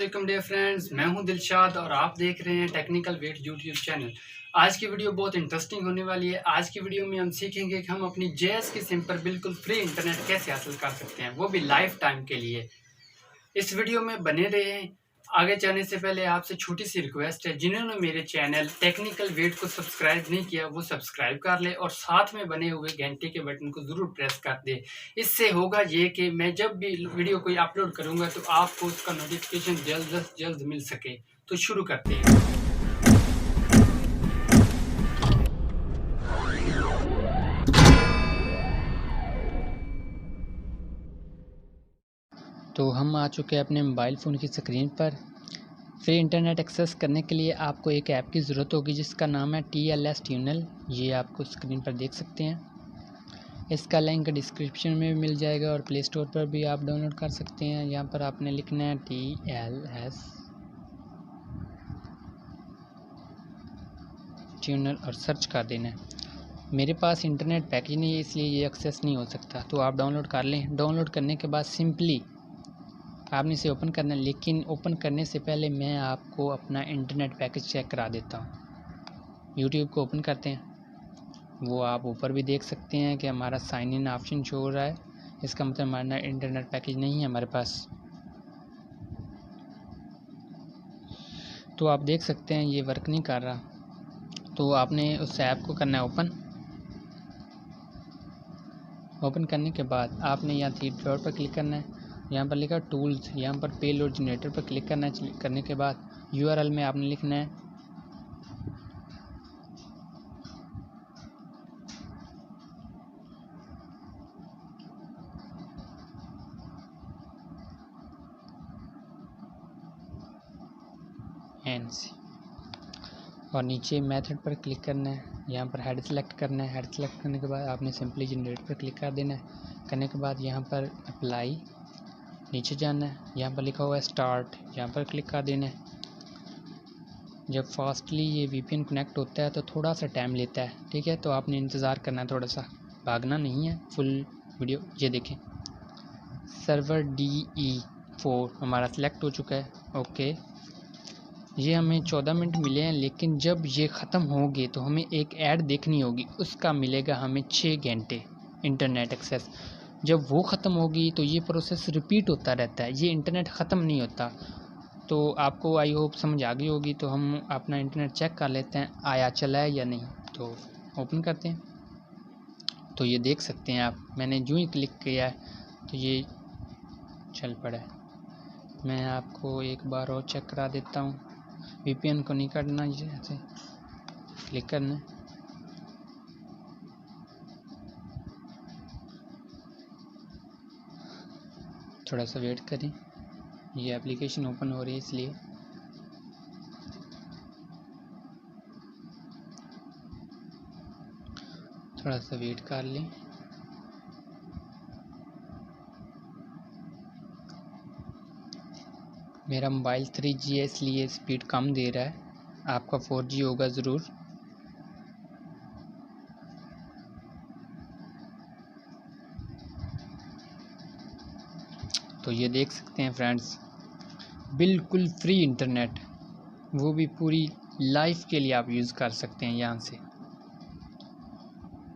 Welcome dear friends, मैं हूं दिलशाद और आप देख रहे हैं टेक्निकल वेट यूट्यूब चैनल। आज की वीडियो बहुत इंटरेस्टिंग होने वाली है। आज की वीडियो में हम सीखेंगे कि हम अपनी जेएस की सिम पर बिल्कुल फ्री इंटरनेट कैसे हासिल कर सकते हैं, वो भी लाइफ टाइम के लिए। इस वीडियो में बने रहें। आगे जाने से पहले आपसे छोटी सी रिक्वेस्ट है, जिन्होंने मेरे चैनल टेक्निकल वेट को सब्सक्राइब नहीं किया वो सब्सक्राइब कर ले और साथ में बने हुए घंटे के बटन को ज़रूर प्रेस कर दे। इससे होगा ये कि मैं जब भी वीडियो कोई अपलोड करूंगा तो आपको उसका नोटिफिकेशन जल्द से जल्द मिल सके। तो शुरू करते हैं। तो हम आ चुके हैं अपने मोबाइल फ़ोन की स्क्रीन पर। फ्री इंटरनेट एक्सेस करने के लिए आपको एक ऐप की ज़रूरत होगी जिसका नाम है TLS टनल। ये आपको स्क्रीन पर देख सकते हैं। इसका लिंक डिस्क्रिप्शन में भी मिल जाएगा और प्ले स्टोर पर भी आप डाउनलोड कर सकते हैं। यहाँ पर आपने लिखना है TLS टनल और सर्च कर देना है। मेरे पास इंटरनेट पैकेज नहीं है इसलिए ये एक्सेस नहीं हो सकता, तो आप डाउनलोड कर लें। डाउनलोड करने के बाद सिंपली आपने इसे ओपन करना है, लेकिन ओपन करने से पहले मैं आपको अपना इंटरनेट पैकेज चेक करा देता हूँ। यूट्यूब को ओपन करते हैं, वो आप ऊपर भी देख सकते हैं कि हमारा साइन इन ऑप्शन शो हो रहा है। इसका मतलब हमारा इंटरनेट पैकेज नहीं है हमारे पास। तो आप देख सकते हैं ये वर्क नहीं कर रहा। तो आपने उस ऐप को करना है ओपन। ओपन करने के बाद आपने यहाँ थ्री डॉट पर क्लिक करना है। यहाँ पर लिखा टूल्स, यहाँ पर पेलोड जनरेटर पर क्लिक करना है। क्लिक करने के बाद URL में आपने लिखना है NC और नीचे मेथड पर क्लिक करना है। यहाँ पर हेड सेलेक्ट करना है। हेड सेलेक्ट करने के बाद आपने सिंपली जनरेट पर क्लिक कर देना है। करने के बाद यहाँ पर अप्लाई नीचे जाना है। यहाँ पर लिखा हुआ है स्टार्ट, यहाँ पर क्लिक कर देना है। जब फास्टली ये VPN कनेक्ट होता है तो थोड़ा सा टाइम लेता है, ठीक है। तो आपने इंतज़ार करना है, थोड़ा सा भागना नहीं है। फुल वीडियो ये देखें। सर्वर DE4 हमारा सेलेक्ट हो चुका है। ओके, ये हमें 14 मिनट मिले हैं, लेकिन जब ये ख़त्म होगी तो हमें एक ऐड देखनी होगी, उसका मिलेगा हमें 6 घंटे इंटरनेट एक्सेस। जब वो ख़त्म होगी तो ये प्रोसेस रिपीट होता रहता है, ये इंटरनेट ख़त्म नहीं होता। तो आपको आई होप समझ आ गई होगी। तो हम अपना इंटरनेट चेक कर लेते हैं आया चला है या नहीं। तो ओपन करते हैं, तो ये देख सकते हैं आप, मैंने जो ही क्लिक किया है तो ये चल पड़ा है। मैं आपको एक बार और चेक करा देता हूँ। VPN को नहीं करना, ये ऐसे क्लिक करना है। थोड़ा सा वेट करें, ये एप्लीकेशन ओपन हो रही है इसलिए। थोड़ा सा वेट कर लें। मेरा मोबाइल 3G है इसलिए स्पीड कम दे रहा है, आपका 4G होगा ज़रूर। तो ये देख सकते हैं फ्रेंड्स, बिल्कुल फ्री इंटरनेट, वो भी पूरी लाइफ के लिए आप यूज़ कर सकते हैं यहाँ से।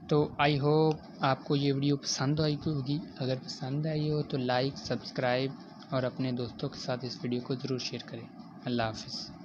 तो आई होप आपको ये वीडियो पसंद आई होगी। अगर पसंद आई हो तो लाइक, सब्सक्राइब और अपने दोस्तों के साथ इस वीडियो को ज़रूर शेयर करें। अल्लाह हाफ़िज़।